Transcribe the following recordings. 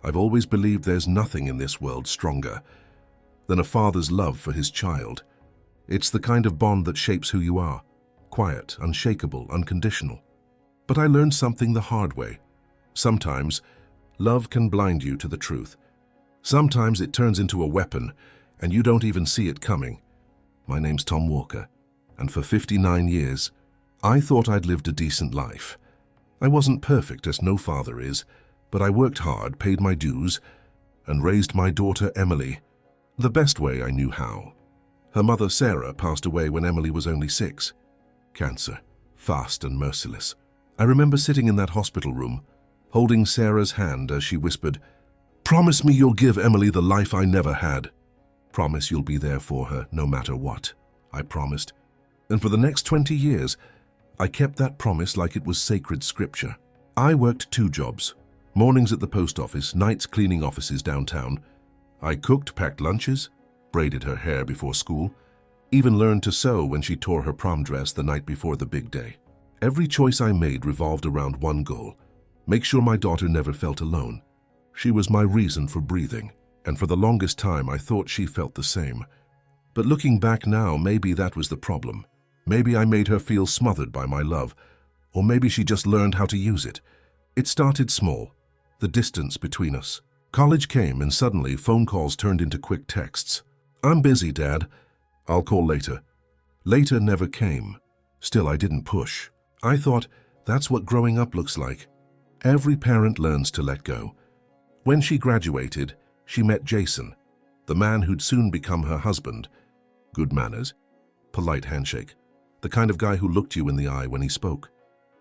I've always believed there's nothing in this world stronger than a father's love for his child. It's the kind of bond that shapes who you are, quiet, unshakable, unconditional. But I learned something the hard way. Sometimes, love can blind you to the truth. Sometimes it turns into a weapon, and you don't even see it coming. My name's Tom Walker, and for 59 years, I thought I'd lived a decent life. I wasn't perfect, as no father is, but I worked hard, paid my dues, and raised my daughter Emily the best way I knew how. Her mother Sarah passed away when Emily was only 6. Cancer, fast and merciless. I remember sitting in that hospital room, holding Sarah's hand as she whispered, "Promise me you'll give Emily the life I never had. Promise you'll be there for her no matter what." I promised. And for the next 20 years, I kept that promise like it was sacred scripture. I worked 2 jobs, mornings at the post office, nights cleaning offices downtown. I cooked, packed lunches, braided her hair before school, even learned to sew when she tore her prom dress the night before the big day. Every choice I made revolved around one goal: make sure my daughter never felt alone. She was my reason for breathing, and for the longest time I thought she felt the same. But looking back now, maybe that was the problem. Maybe I made her feel smothered by my love, or maybe she just learned how to use it. It started small, the distance between us. College came, and suddenly phone calls turned into quick texts. "I'm busy, Dad. I'll call later." Later never came. Still, I didn't push. I thought, that's what growing up looks like. Every parent learns to let go. When she graduated, she met Jason, the man who'd soon become her husband. Good manners, polite handshake, the kind of guy who looked you in the eye when he spoke.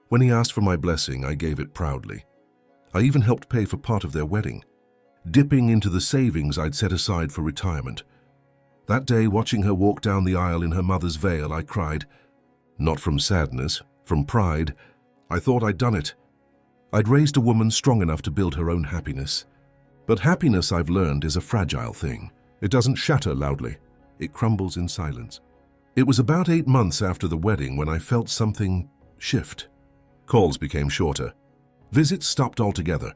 When he asked for my blessing, I gave it proudly. I even helped pay for part of their wedding, dipping into the savings I'd set aside for retirement. That day, watching her walk down the aisle in her mother's veil, I cried. Not from sadness, from pride. I thought I'd done it. I'd raised a woman strong enough to build her own happiness. But happiness, I've learned, is a fragile thing. It doesn't shatter loudly. It crumbles in silence. It was about 8 months after the wedding when I felt something shift. Calls became shorter. Visits stopped altogether.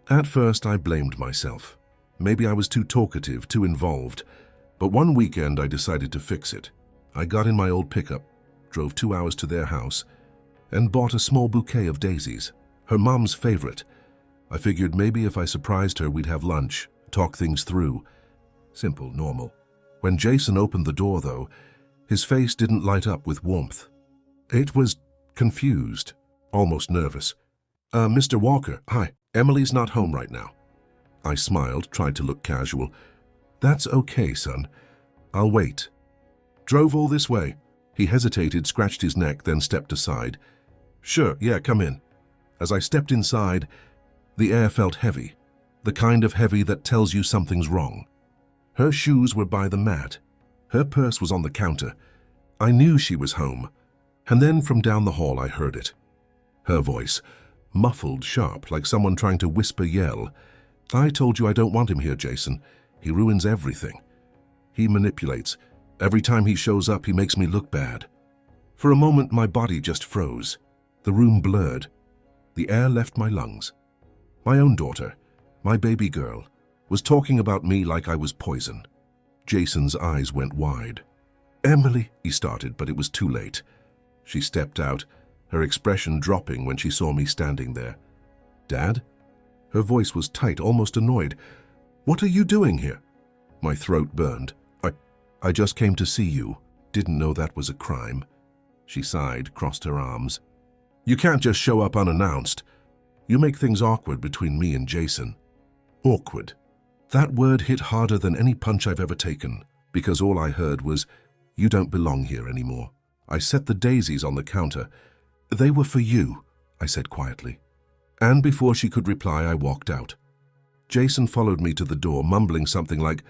At first, I blamed myself. Maybe I was too talkative, too involved. But one weekend, I decided to fix it. I got in my old pickup, drove 2 hours to their house, and bought a small bouquet of daisies, her mom's favorite. I figured maybe if I surprised her, we'd have lunch, talk things through. Simple, normal. When Jason opened the door, though, his face didn't light up with warmth. It was confused, almost nervous. Mr. Walker, hi. Emily's not home right now." I smiled, tried to look casual. "That's okay, son. I'll wait." "Drove all this way?" He hesitated, scratched his neck, then stepped aside. "Sure, yeah, come in." As I stepped inside, the air felt heavy, the kind of heavy that tells you something's wrong. Her shoes were by the mat. Her purse was on the counter. I knew she was home. And then from down the hall I heard it. Her voice, muffled, sharp, like someone trying to whisper yell. "I told you I don't want him here, Jason. He ruins everything. He manipulates. Every time he shows up, he makes me look bad." For a moment, my body just froze. The room blurred. The air left my lungs. My own daughter, my baby girl, was talking about me like I was poison. Jason's eyes went wide. "Emily," he started, but it was too late. She stepped out, her expression dropping when she saw me standing there. "Dad?" Her voice was tight, almost annoyed. "What are you doing here?" My throat burned. I just came to see you. Didn't know that was a crime." She sighed, crossed her arms. "You can't just show up unannounced. You make things awkward between me and Jason." Awkward. That word hit harder than any punch I've ever taken, because all I heard was, "You don't belong here anymore." I set the daisies on the counter. "They were for you," I said quietly. And before she could reply, I walked out. Jason followed me to the door, mumbling something like,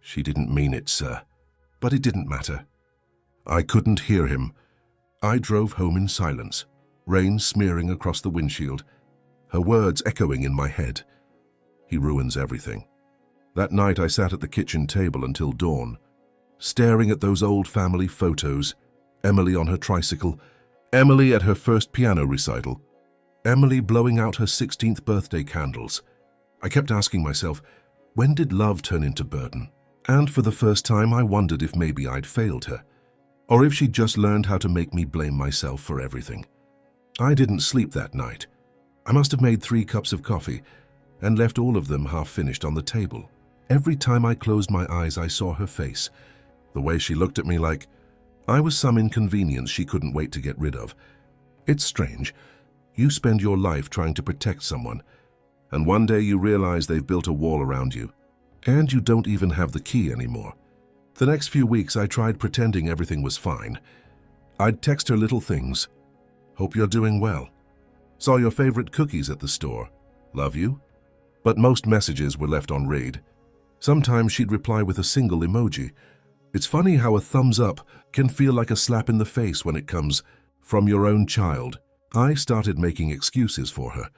"She didn't mean it, sir." But it didn't matter. I couldn't hear him. I drove home in silence, rain smearing across the windshield, her words echoing in my head. He ruins everything. That night I sat at the kitchen table until dawn, staring at those old family photos, Emily on her tricycle, Emily at her first piano recital, Emily blowing out her 16th birthday candles. I kept asking myself, when did love turn into burden? And for the first time, I wondered if maybe I'd failed her, or if she'd just learned how to make me blame myself for everything. I didn't sleep that night. I must have made 3 cups of coffee and left all of them half finished on the table. Every time I closed my eyes, I saw her face, the way she looked at me like I was some inconvenience she couldn't wait to get rid of. It's strange. You spend your life trying to protect someone, and one day you realize they've built a wall around you, and you don't even have the key anymore. The next few weeks, I tried pretending everything was fine. I'd text her little things. Hope you're doing well. Saw your favorite cookies at the store. Love you. But most messages were left on read. Sometimes she'd reply with a single emoji. It's funny how a thumbs up can feel like a slap in the face when it comes from your own child. I started making excuses for her.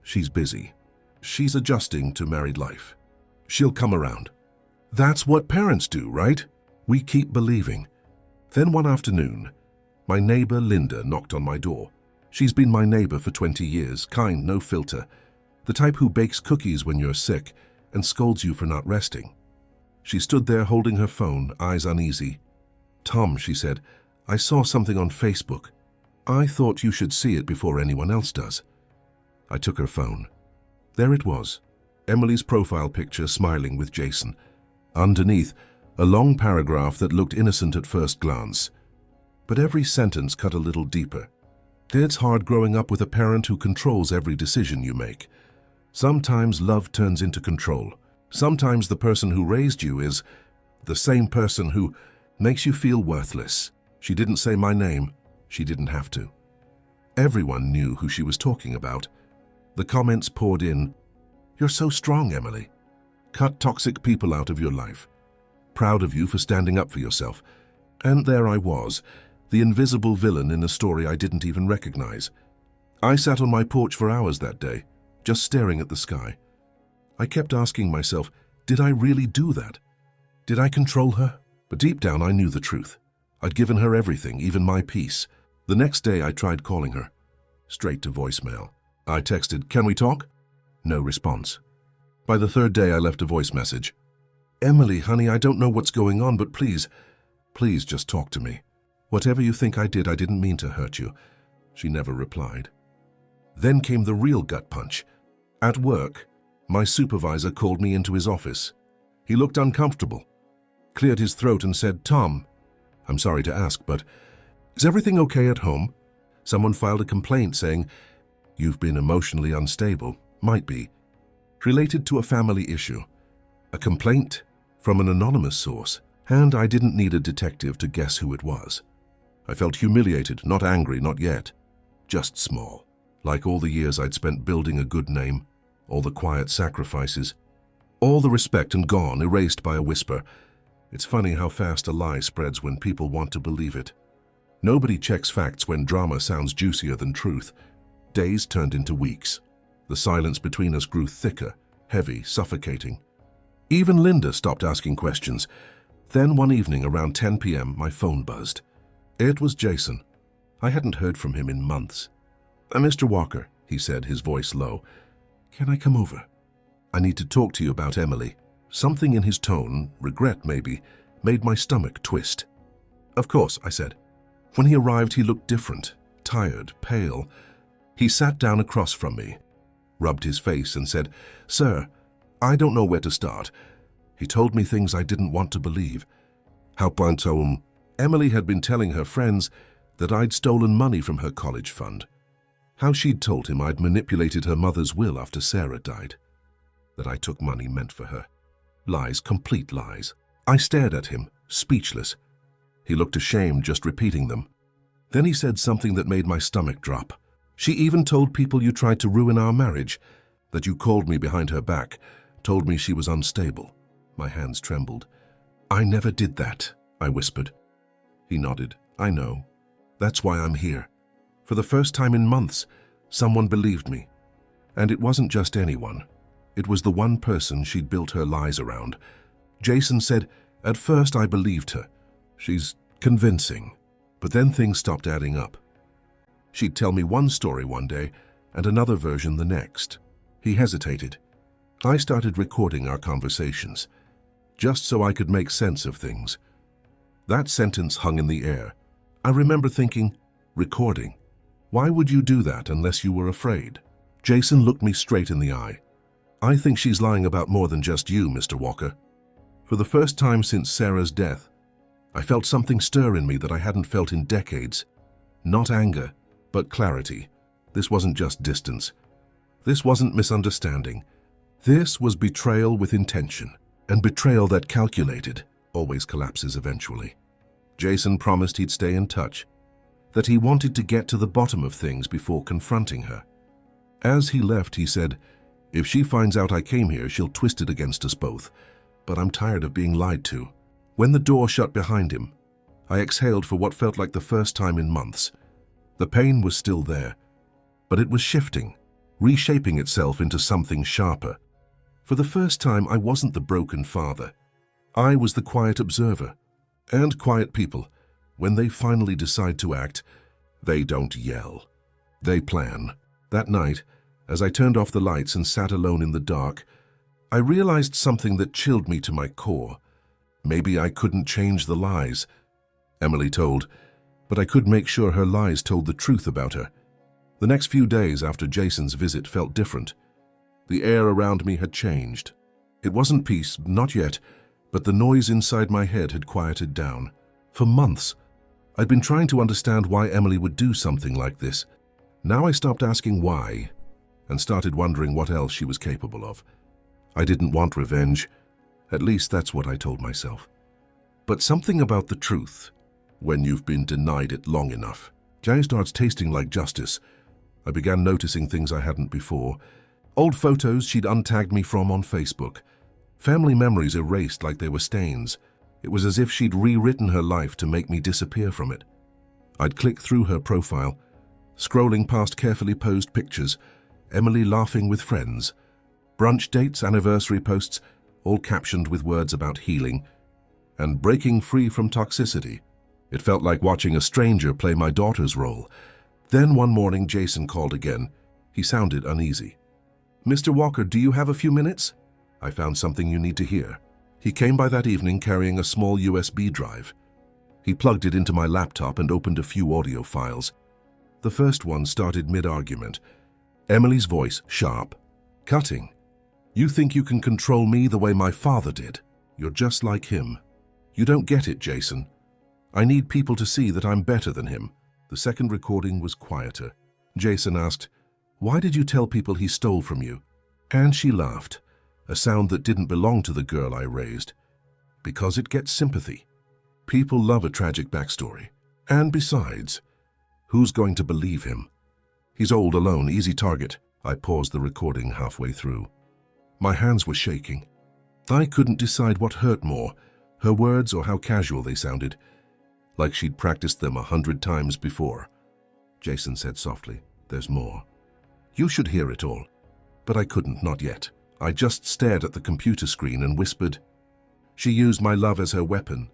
She's busy. She's adjusting to married life. She'll come around. That's what parents do, right? We keep believing. Then one afternoon, my neighbor Linda knocked on my door. She's been my neighbor for 20 years, kind, no filter. The type who bakes cookies when you're sick and scolds you for not resting. She stood there holding her phone, eyes uneasy. "Tom," she said, "I saw something on Facebook. I thought you should see it before anyone else does." I took her phone. There it was, Emily's profile picture smiling with Jason. Underneath, a long paragraph that looked innocent at first glance. But every sentence cut a little deeper. It's hard growing up with a parent who controls every decision you make. Sometimes love turns into control. Sometimes the person who raised you is the same person who makes you feel worthless. She didn't say my name. She didn't have to. Everyone knew who she was talking about. The comments poured in. "You're so strong, Emily. Cut toxic people out of your life. Proud of you for standing up for yourself." And there I was, the invisible villain in a story I didn't even recognize. I sat on my porch for hours that day, just staring at the sky. I kept asking myself, did I really do that? Did I control her? But deep down I knew the truth. I'd given her everything, even my peace. The next day I tried calling her. Straight to voicemail. I texted, "Can we talk?" No response. By the 3rd day I left a voice message. "Emily, honey, I don't know what's going on, but please just talk to me. Whatever you think I did, I didn't mean to hurt you." She never replied. Then came the real gut punch. At work, my supervisor called me into his office. He looked uncomfortable, cleared his throat and said, "Tom, I'm sorry to ask, but is everything okay at home? Someone filed a complaint saying you've been emotionally unstable. Might be related to a family issue." A complaint from an anonymous source, and I didn't need a detective to guess who it was. I felt humiliated, not angry, not yet, just small. Like all the years I'd spent building a good name, all the quiet sacrifices, all the respect and gone, erased by a whisper. It's funny how fast a lie spreads when people want to believe it. Nobody checks facts when drama sounds juicier than truth. Days turned into weeks. The silence between us grew thicker, heavy, suffocating. Even Linda stopped asking questions. Then one evening around 10 p.m., my phone buzzed. It was Jason. I hadn't heard from him in months. "Mr. Walker," he said, his voice low. "Can I come over? I need to talk to you about Emily." Something in his tone, regret maybe, made my stomach twist. "Of course," I said. When he arrived, he looked different, tired, pale. He sat down across from me, rubbed his face and said, "Sir, I don't know where to start." He told me things I didn't want to believe. How Emily had been telling her friends that I'd stolen money from her college fund. How she'd told him I'd manipulated her mother's will after Sarah died. That I took money meant for her. Lies, complete lies. I stared at him, speechless. He looked ashamed just repeating them. Then he said something that made my stomach drop. "She even told people you tried to ruin our marriage, that you called me behind her back, told me she was unstable." My hands trembled. "I never did that," I whispered. He nodded. "I know. That's why I'm here. For the first time in months, someone believed me. And it wasn't just anyone. It was the one person she'd built her lies around. Jason said, at first I believed her. She's convincing. But then things stopped adding up. She'd tell me one story one day and another version the next." He hesitated. I started recording our conversations, just so I could make sense of things. That sentence hung in the air. I remember thinking, recording? Why would you do that unless you were afraid? Jason looked me straight in the eye. I think she's lying about more than just you, Mr. Walker. For the first time since Sarah's death, I felt something stir in me that I hadn't felt in decades. Not anger, but clarity. This wasn't just distance. This wasn't misunderstanding. This was betrayal with intention, and betrayal that calculated always collapses eventually. Jason promised he'd stay in touch, that he wanted to get to the bottom of things before confronting her. As he left, he said, "If she finds out I came here, she'll twist it against us both, but I'm tired of being lied to." When the door shut behind him, I exhaled for what felt like the first time in months. The pain was still there, but it was shifting, reshaping itself into something sharper. For the first time, I wasn't the broken father. I was the quiet observer. And quiet people, when they finally decide to act, they don't yell. They plan. That night, as I turned off the lights and sat alone in the dark, I realized something that chilled me to my core. Maybe I couldn't change the lies Emily told, but I could make sure her lies told the truth about her. The next few days after Jason's visit felt different. The air around me had changed. It wasn't peace, not yet, but the noise inside my head had quieted down. For months, I'd been trying to understand why Emily would do something like this. Now I stopped asking why and started wondering what else she was capable of. I didn't want revenge. At least that's what I told myself. But something about the truth, when you've been denied it long enough, just starts tasting like justice. I began noticing things I hadn't before. Old photos she'd untagged me from on Facebook. Family memories erased like they were stains. It was as if she'd rewritten her life to make me disappear from it. I'd click through her profile, scrolling past carefully posed pictures, Emily laughing with friends, brunch dates, anniversary posts, all captioned with words about healing, and breaking free from toxicity. It felt like watching a stranger play my daughter's role. Then one morning, Jason called again. He sounded uneasy. "Mr. Walker, do you have a few minutes? I found something you need to hear." He came by that evening carrying a small USB drive. He plugged it into my laptop and opened a few audio files. The first one started mid-argument. Emily's voice sharp, cutting. "You think you can control me the way my father did? You're just like him. You don't get it, Jason. I need people to see that I'm better than him." The second recording was quieter. Jason asked, "Why did you tell people he stole from you?" And she laughed, a sound that didn't belong to the girl I raised. "Because it gets sympathy. People love a tragic backstory. And besides, who's going to believe him? He's old, alone, easy target." I paused the recording halfway through. My hands were shaking. I couldn't decide what hurt more, her words or how casual they sounded, like she'd practiced them 100 times before. Jason said softly, "There's more. You should hear it all." But I couldn't, not yet. I just stared at the computer screen and whispered, "She used my love as her weapon."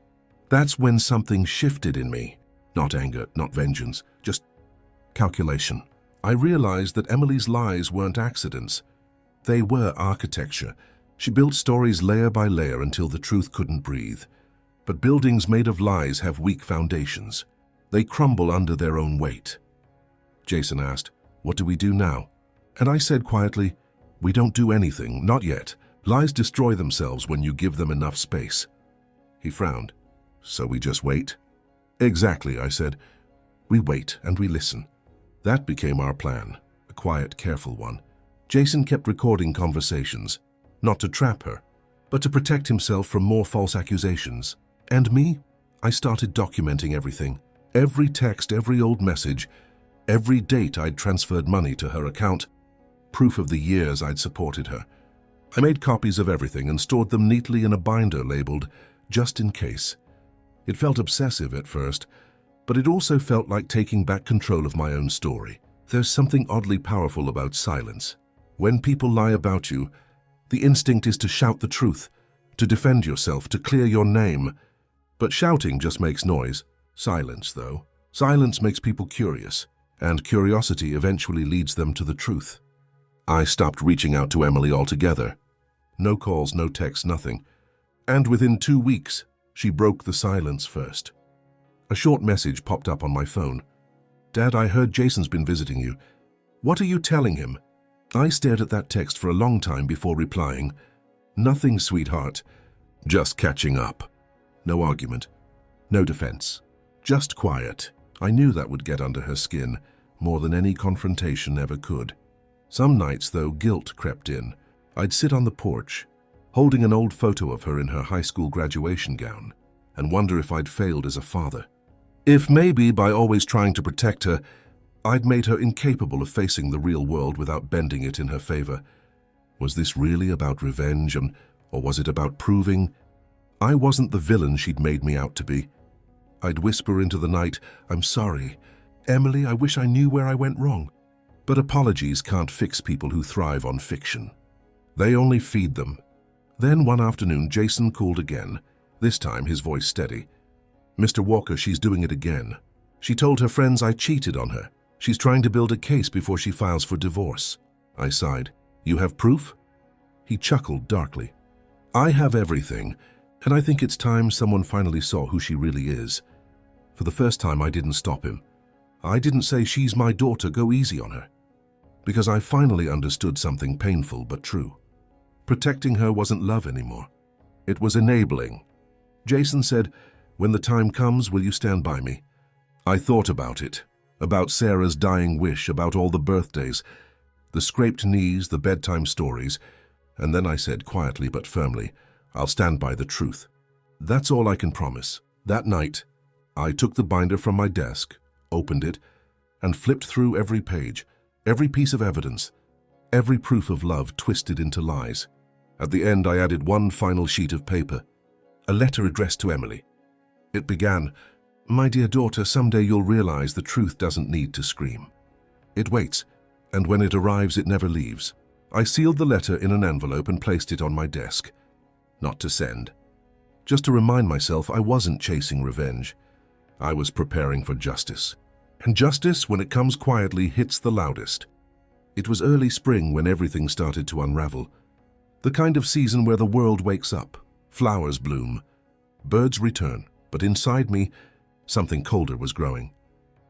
That's when something shifted in me. Not anger, not vengeance, just calculation. I realized that Emily's lies weren't accidents. They were architecture. She built stories layer by layer until the truth couldn't breathe. But buildings made of lies have weak foundations. They crumble under their own weight. Jason asked, "What do we do now?" And I said quietly, "We don't do anything, not yet. Lies destroy themselves when you give them enough space." He frowned. "So we just wait?" "Exactly," I said. "We wait and we listen." That became our plan, a quiet, careful one. Jason kept recording conversations, not to trap her, but to protect himself from more false accusations. And me? I started documenting everything. Every text, every old message, every date I'd transferred money to her account, proof of the years I'd supported her. I made copies of everything and stored them neatly in a binder labeled, "Just in case." It felt obsessive at first, but it also felt like taking back control of my own story. There's something oddly powerful about silence. When people lie about you, the instinct is to shout the truth, to defend yourself, to clear your name. But shouting just makes noise. Silence, though. Silence makes people curious, and curiosity eventually leads them to the truth. I stopped reaching out to Emily altogether. No calls, no texts, nothing. And within 2 weeks, she broke the silence first. A short message popped up on my phone. "Dad, I heard Jason's been visiting you. What are you telling him?" I stared at that text for a long time before replying. "Nothing, sweetheart. Just catching up." No argument. No defense. Just quiet. I knew that would get under her skin, more than any confrontation ever could. Some nights, though, guilt crept in. I'd sit on the porch, holding an old photo of her in her high school graduation gown, and wonder if I'd failed as a father. If maybe, by always trying to protect her, I'd made her incapable of facing the real world without bending it in her favor. Was this really about revenge, or was it about proving I wasn't the villain she'd made me out to be? I'd whisper into the night, "I'm sorry. Emily, I wish I knew where I went wrong." But apologies can't fix people who thrive on fiction. They only feed them. Then one afternoon, Jason called again, this time his voice steady. "Mr. Walker, she's doing it again. She told her friends I cheated on her. She's trying to build a case before she files for divorce." I sighed. "You have proof?" He chuckled darkly. "I have everything, and I think it's time someone finally saw who she really is." For the first time, I didn't stop him. I didn't say, "She's my daughter, go easy on her." Because I finally understood something painful but true. Protecting her wasn't love anymore. It was enabling. Jason said, "When the time comes, will you stand by me?" I thought about it. About Sarah's dying wish, about all the birthdays, the scraped knees, the bedtime stories, and then I said quietly but firmly, "I'll stand by the truth. That's all I can promise." That night, I took the binder from my desk, opened it, and flipped through every page, every piece of evidence, every proof of love twisted into lies. At the end, I added one final sheet of paper, a letter addressed to Emily. It began, "My dear daughter, someday you'll realize the truth doesn't need to scream. It waits, and when it arrives, it never leaves." I sealed the letter in an envelope and placed it on my desk. Not to send. Just to remind myself I wasn't chasing revenge. I was preparing for justice. And justice, when it comes quietly, hits the loudest. It was early spring when everything started to unravel. The kind of season where the world wakes up, flowers bloom, birds return, but inside me, something colder was growing.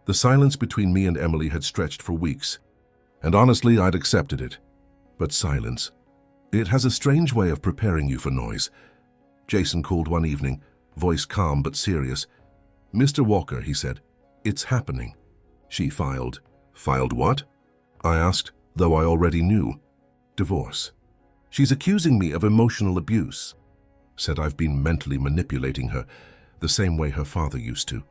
The silence between me and Emily had stretched for weeks, and honestly, I'd accepted it. But silence. It has a strange way of preparing you for noise. Jason called one evening, voice calm but serious. "Mr. Walker," he said, "it's happening." She filed. "Filed what?" I asked, though I already knew. "Divorce. She's accusing me of emotional abuse. Said I've been mentally manipulating her, the same way her father used to."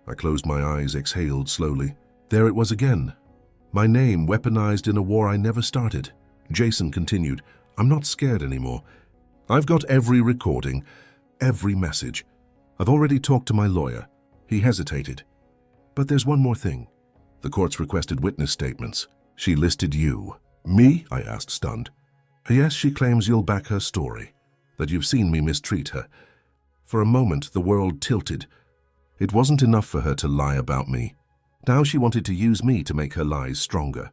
I closed my eyes, exhaled slowly. There it was again. My name weaponized in a war I never started. Jason continued, "I'm not scared anymore. I've got every recording, every message. I've already talked to my lawyer." He hesitated. "But there's one more thing. The court's requested witness statements. She listed you." "Me?" I asked, stunned. "Yes, she claims you'll back her story, that you've seen me mistreat her." For a moment, the world tilted. It wasn't enough for her to lie about me. Now she wanted to use me to make her lies stronger.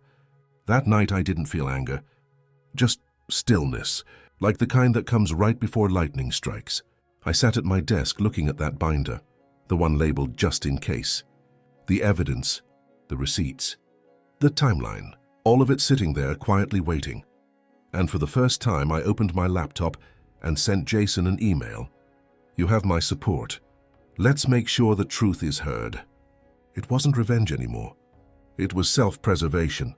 That night, I didn't feel anger. Just stillness, like the kind that comes right before lightning strikes. I sat at my desk looking at that binder, the one labeled "just in case." The evidence, the receipts, the timeline, all of it sitting there quietly waiting. And for the first time, I opened my laptop and sent Jason an email. "You have my support. Let's make sure the truth is heard." It wasn't revenge anymore. It was self-preservation.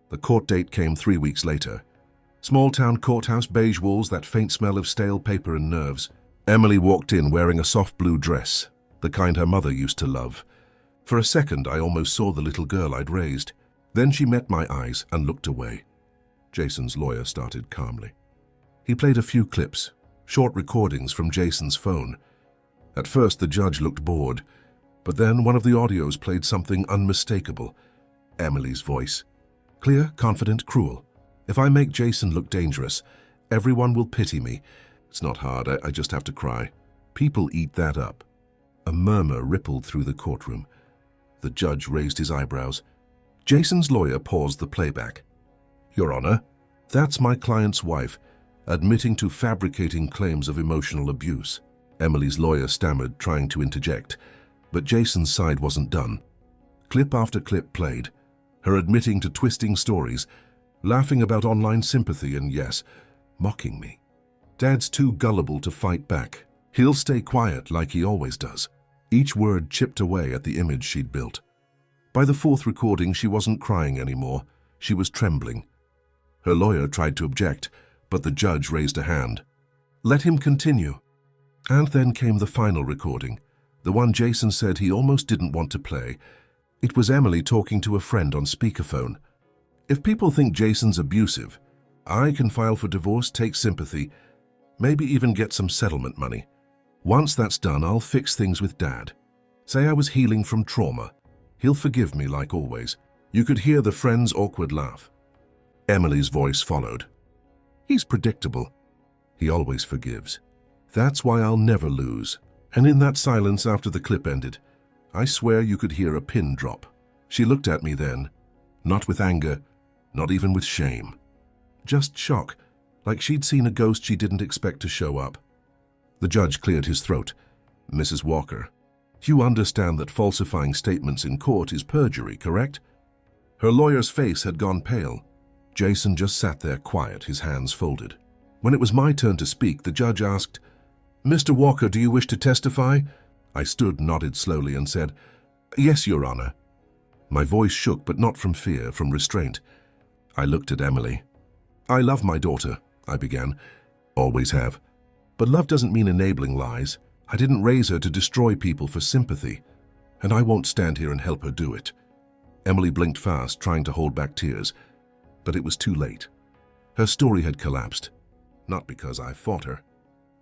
The court date came 3 weeks later. Small-town courthouse, beige walls, that faint smell of stale paper and nerves. Emily walked in wearing a soft blue dress, the kind her mother used to love. For a second, I almost saw the little girl I'd raised. Then she met my eyes and looked away. Jason's lawyer started calmly. He played a few clips, short recordings from Jason's phone. At first, the judge looked bored, but then one of the audios played something unmistakable. Emily's voice. Clear, confident, cruel. "If I make Jason look dangerous, everyone will pity me. It's not hard, I just have to cry." People eat that up. A murmur rippled through the courtroom. The judge raised his eyebrows. Jason's lawyer paused the playback. "Your Honor, that's my client's wife, admitting to fabricating claims of emotional abuse. Emily's lawyer stammered, trying to interject, but Jason's side wasn't done. Clip after clip played, her admitting to twisting stories, laughing about online sympathy and, yes, mocking me. Dad's too gullible to fight back. He'll stay quiet like he always does. Each word chipped away at the image she'd built. By the fourth recording, she wasn't crying anymore. She was trembling. Her lawyer tried to object, but the judge raised a hand. Let him continue. And then came the final recording, the one Jason said he almost didn't want to play. It was Emily talking to a friend on speakerphone. If people think Jason's abusive, I can file for divorce, take sympathy, maybe even get some settlement money. Once that's done, I'll fix things with Dad. Say I was healing from trauma. He'll forgive me like always. You could hear the friend's awkward laugh. Emily's voice followed. He's predictable. He always forgives. That's why I'll never lose. And in that silence after the clip ended, I swear you could hear a pin drop. She looked at me then, not with anger, not even with shame. Just shock, like she'd seen a ghost she didn't expect to show up. The judge cleared his throat. Mrs. Walker, you understand that falsifying statements in court is perjury, correct? Her lawyer's face had gone pale. Jason just sat there quiet, his hands folded. When it was my turn to speak, the judge asked, Mr. Walker, do you wish to testify? I stood, nodded slowly, and said, Yes, Your Honor. My voice shook, but not from fear, from restraint. I looked at Emily. I love my daughter, I began. Always have. But love doesn't mean enabling lies. I didn't raise her to destroy people for sympathy, and I won't stand here and help her do it. Emily blinked fast, trying to hold back tears, but it was too late. Her story had collapsed, not because I fought her,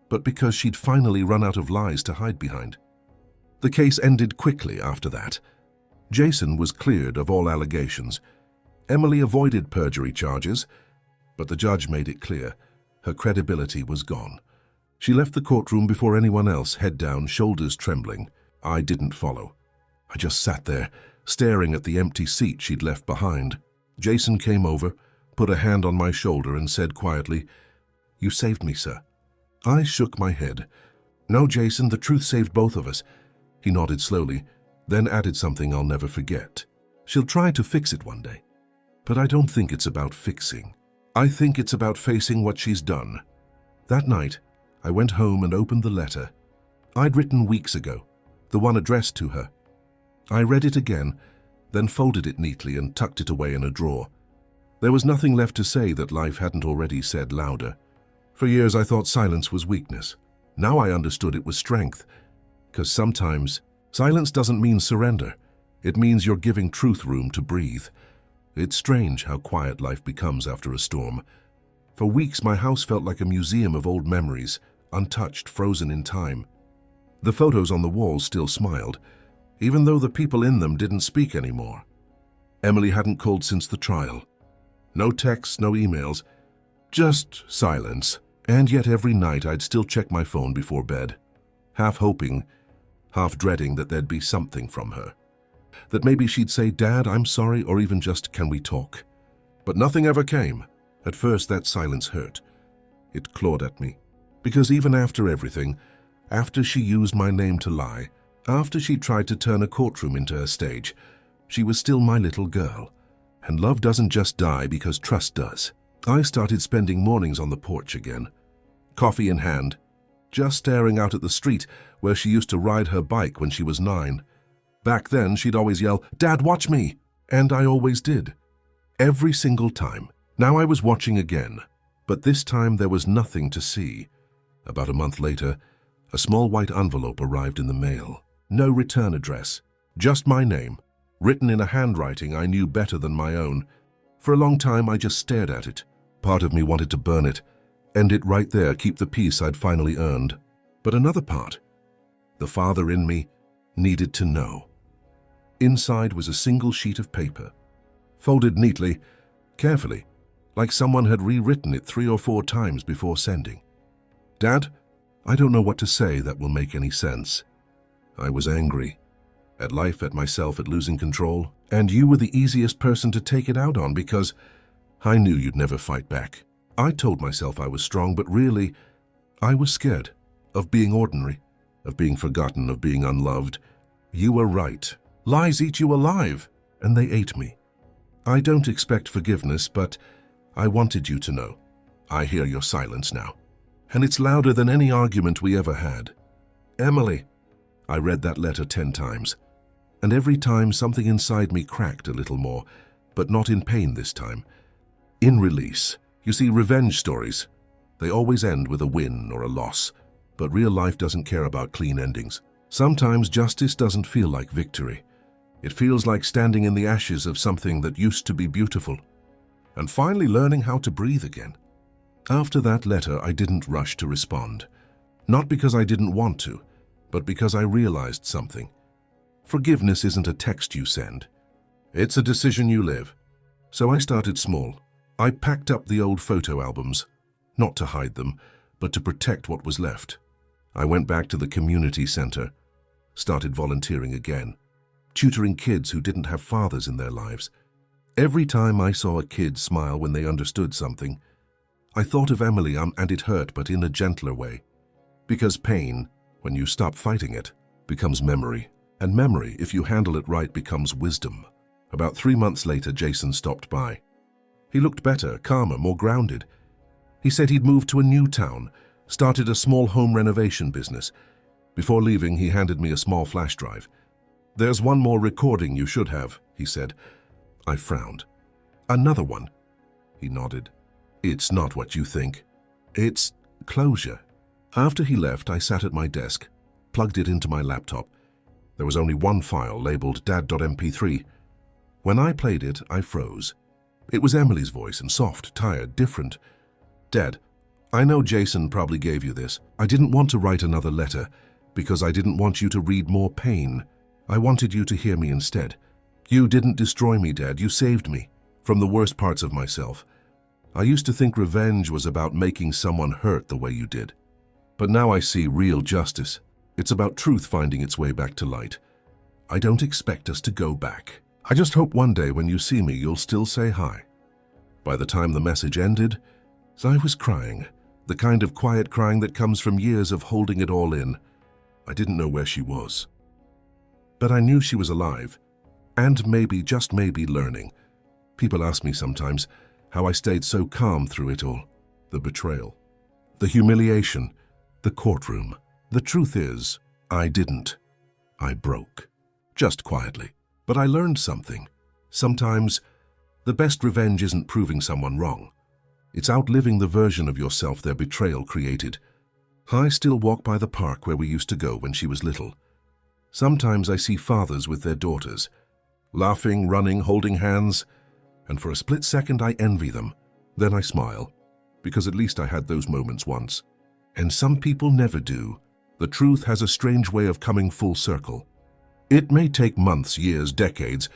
but because she'd finally run out of lies to hide behind. The case ended quickly after that. Jason was cleared of all allegations. Emily avoided perjury charges, but the judge made it clear her credibility was gone. She left the courtroom before anyone else, head down, shoulders trembling. I didn't follow. I just sat there, staring at the empty seat she'd left behind. Jason came over, put a hand on my shoulder and said quietly, You saved me, sir. I shook my head. No, Jason, the truth saved both of us. He nodded slowly, then added something I'll never forget. She'll try to fix it one day. But I don't think it's about fixing. I think it's about facing what she's done. That night, I went home and opened the letter I'd written weeks ago, the one addressed to her. I read it again, then folded it neatly and tucked it away in a drawer. There was nothing left to say that life hadn't already said louder. For years I thought silence was weakness. Now I understood it was strength, because sometimes silence doesn't mean surrender. It means you're giving truth room to breathe. It's strange how quiet life becomes after a storm. For weeks my house felt like a museum of old memories, untouched, frozen in time. The photos on the walls still smiled, even though the people in them didn't speak anymore. Emily hadn't called since the trial. No texts, no emails, just silence. And yet every night I'd still check my phone before bed, half hoping, half dreading that there'd be something from her. That maybe she'd say, Dad, I'm sorry, or even just, can we talk? But nothing ever came. At first that silence hurt. It clawed at me. Because even after everything, after she used my name to lie, after she tried to turn a courtroom into a stage, she was still my little girl. And love doesn't just die because trust does. I started spending mornings on the porch again, coffee in hand, just staring out at the street where she used to ride her bike when she was 9. Back then, she'd always yell, Dad, watch me! And I always did. Every single time. Now I was watching again, but this time there was nothing to see. About a month later, a small white envelope arrived in the mail. No return address, just my name, written in a handwriting I knew better than my own. For a long time, I just stared at it. Part of me wanted to burn it, end it right there, keep the peace I'd finally earned. But another part, the father in me, needed to know. Inside was a single sheet of paper, folded neatly, carefully, like someone had rewritten it 3 or 4 times before sending. Dad, I don't know what to say that will make any sense. I was angry. At life, at myself, at losing control. And you were the easiest person to take it out on because I knew you'd never fight back. I told myself I was strong, but really, I was scared of being ordinary, of being forgotten, of being unloved. You were right. Lies eat you alive, and they ate me. I don't expect forgiveness, but I wanted you to know. I hear your silence now, and it's louder than any argument we ever had. Emily, I read that letter 10 times, and every time something inside me cracked a little more, but not in pain this time. In release. You see, revenge stories, they always end with a win or a loss, but real life doesn't care about clean endings. Sometimes justice doesn't feel like victory. It feels like standing in the ashes of something that used to be beautiful, and finally learning how to breathe again. After that letter, I didn't rush to respond. Not because I didn't want to, but because I realized something. Forgiveness isn't a text you send. It's a decision you live. So I started small. I packed up the old photo albums, not to hide them, but to protect what was left. I went back to the community center, started volunteering again, tutoring kids who didn't have fathers in their lives. Every time I saw a kid smile when they understood something, I thought of Emily, and it hurt, but in a gentler way. Because pain, when you stop fighting it, becomes memory. And memory, if you handle it right, becomes wisdom. About 3 months later, Jason stopped by. He looked better, calmer, more grounded. He said he'd moved to a new town, started a small home renovation business. Before leaving, he handed me a small flash drive. "There's one more recording you should have," he said. I frowned. "Another one?" He nodded. "It's not what you think. It's closure." After he left, I sat at my desk, plugged it into my laptop. There was only one file labeled dad.mp3. When I played it, I froze. It was Emily's voice, and soft, tired, different. "Dad, I know Jason probably gave you this. I didn't want to write another letter because I didn't want you to read more pain. I wanted you to hear me instead. You didn't destroy me, Dad. You saved me from the worst parts of myself. I used to think revenge was about making someone hurt the way you did. But now I see real justice. It's about truth finding its way back to light. I don't expect us to go back. I just hope one day when you see me, you'll still say hi." By the time the message ended, I was crying, the kind of quiet crying that comes from years of holding it all in. I didn't know where she was, but I knew she was alive, and maybe, just maybe, learning. People ask me sometimes how I stayed so calm through it all. The betrayal, the humiliation, the courtroom. The truth is, I didn't. I broke, just quietly. But I learned something. Sometimes, the best revenge isn't proving someone wrong. It's outliving the version of yourself their betrayal created. I still walk by the park where we used to go when she was little. Sometimes I see fathers with their daughters, laughing, running, holding hands, and for a split second I envy them. Then I smile, because at least I had those moments once. And some people never do. The truth has a strange way of coming full circle. It may take months, years, decades,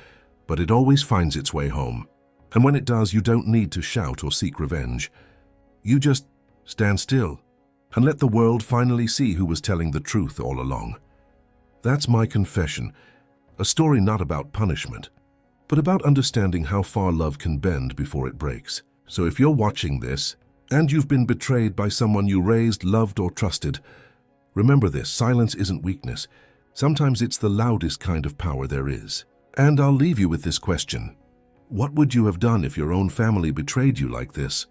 but it always finds its way home. And when it does, you don't need to shout or seek revenge. You just stand still and let the world finally see who was telling the truth all along. That's my confession, a story not about punishment, but about understanding how far love can bend before it breaks. So if you're watching this, and you've been betrayed by someone you raised, loved, or trusted, remember this: silence isn't weakness. Sometimes it's the loudest kind of power there is. And I'll leave you with this question. What would you have done if your own family betrayed you like this?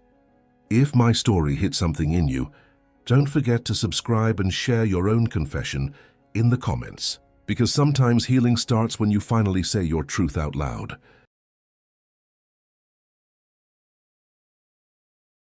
If my story hit something in you, don't forget to subscribe and share your own confession in the comments. Because sometimes healing starts when you finally say your truth out loud.